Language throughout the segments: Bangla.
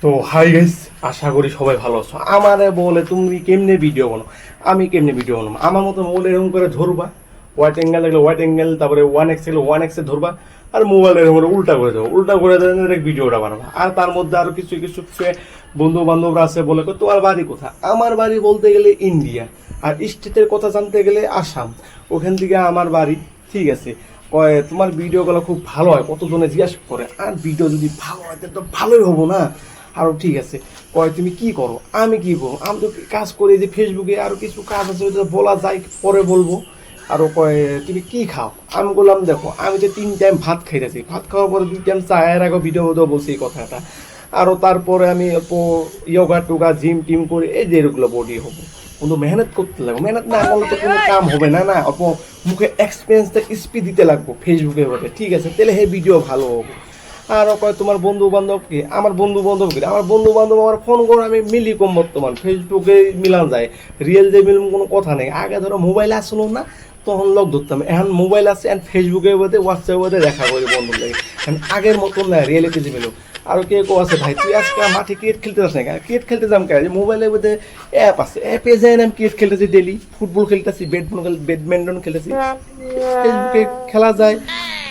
তো হাই গাইস, আশা করি সবাই ভালো আছো। আমারে বলে তুমি কেমনে ভিডিও বানাও, আমি কেমনে ভিডিও বানাবো। আমার মতো মোবাইল এরকম করে ধরবা, ওয়াইড অ্যাঙ্গেল লাগলে ওয়াইড অ্যাঙ্গেল, তারপরে 1x লাগলে 1x এ ধরবা, আর মোবাইল এরকম করে উল্টা করে দেবো, উল্টা করে দেবে ভিডিওটা বানাবা। আর তার মধ্যে আরো কিছু কিছু বন্ধু বান্ধবরা আছে বলে তোমার বাড়ি কোথায়। আমার বাড়ি বলতে গেলে ইন্ডিয়া, আর স্টেটের কথা জানতে গেলে আসাম। ওখান থেকে আমার বাড়ি। ঠিক আছে, কয় তোমার ভিডিওগুলো খুব ভালো হয়, কতজনে জিজ্ঞাসা করে। আর ভিডিও যদি ভালো হয় তাহলে তো ভালোই হবো না। আরও ঠিক আছে, কয় তুমি কি করো, আমি কি করবো, আমি তো কাজ করি যে ফেসবুকে, আরও কিছু কাজ আছে ওটা বলা যায়, পরে বলবো। আরও কয় তুমি কি খাও, আমি বললাম দেখো আমি যে 3 টাইম ভাত খাইতেছি, ভাত খাওয়ার পরে 2 টাইম চা, এর আগে ভিডিও বলছি এই কথাটা। আরও তারপরে আমি ইয়োগা টোগা জিম টিম করে এই যে এগুলো বডি হবো। কিন্তু মেহনত করতে লাগবে, মেহনত না করলে তো কোনো কাম হবে না। না অল্প মুখে এক্সপিরিয়েন্সটা স্পিড দিতে লাগবো ফেসবুকে বটে। ঠিক আছে, তাহলে হে ভিডিও ভালো হবে। আর কয় তোমার বন্ধু বান্ধবকে, আমার বন্ধু বান্ধবকে, আমার বন্ধু বান্ধব আমার ফোন করে আমি মিলি কম বর্তমান ফেসবুকে মিলান যায়। রিয়েল যে মিল কোনো কথা নেই। আগে ধরো মোবাইল আসলো না, তখন লক ধরতাম। এখন মোবাইল আছে, এখন ফেসবুকে বোধে হোয়াটসঅ্যাপে বোধে দেখা করি বন্ধুর লাগে। এখন আগের মতন না, রিয়েলিটি যে মিলো। আর কেউ কেউ আছে ভাই তুই আজকে মাঠে ক্রিকেট খেলতে যাস না কেন, ক্রিকেট খেলতে যাম কেন, যে মোবাইলের মধ্যে অ্যাপ আছে, অ্যাপে যাই আমি ক্রিকেট খেলতেছি, ডেলি ফুটবল খেলতেছি, ব্যাডমিন্টন খেলতেছি, ফেসবুকে খেলা যায়,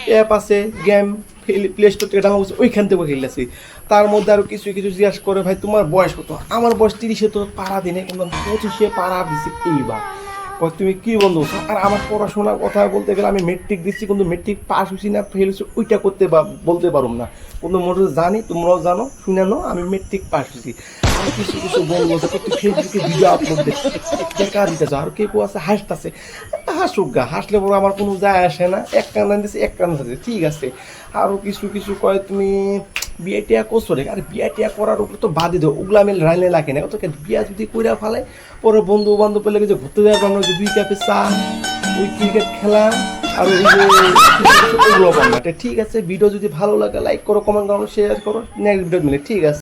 অ্যাপ আছে, গেম প্লে স্টোর থেকে ডাউনলোড করছি, ওইখান থেকে খেলতেছি। তার মধ্যে আরও কিছু কিছু জিজ্ঞাসা করে ভাই তোমার বয়স কত, আমার বয়স 30-এ তো পাড়া দিনে, কিন্তু 25-এ পাড়া দিছি এইবার। তুমি কি বন্ধু, আর আমার পড়াশোনার কথা বলতে গেলে আমি মেট্রিক দিচ্ছি, কিন্তু মেট্রিক পাস হয়েছি না ফেল হয়েছি ওইটা বলতে পারুম না। কিন্তু মোটর জানি, তোমরাও জানো, শুনে নাও, আমি মেট্রিক পাস হয়েছি। আর কিছু কিছু বন্ধু আছে ফেসবুকে ভিডিও আপলোড দেখা দিতেছে, আর কেউ আছে হাসতেছে, হাসুক গা, হাসলে পরে আমার কোনো যায় আসে না। এক কান্না দিচ্ছে, এক কান্না দিচ্ছে, ঠিক আছে। আরও কিছু কিছু কয় তুমি বিয়ে টিয়া করছো রে, আর বিয়ে টিয়া করার উপর তো বাদই দেবো, ওগুলো আমি রাইলে লাগে না। তোকে বিয়া যদি কইরা ফেলে, পরে বন্ধু বান্ধব পেলে যে ঘুরতে যাওয়ার পারলো, যে 2 কাপে চা, ওই ক্রিকেট খেলা, আর ওই যে ওগুলো পারলো। ঠিক আছে, ভিডিও যদি ভালো লাগে লাইক করো, কমেন্ট করো, শেয়ার করো। নেক্সট ভিডিও মিলে, ঠিক আছে।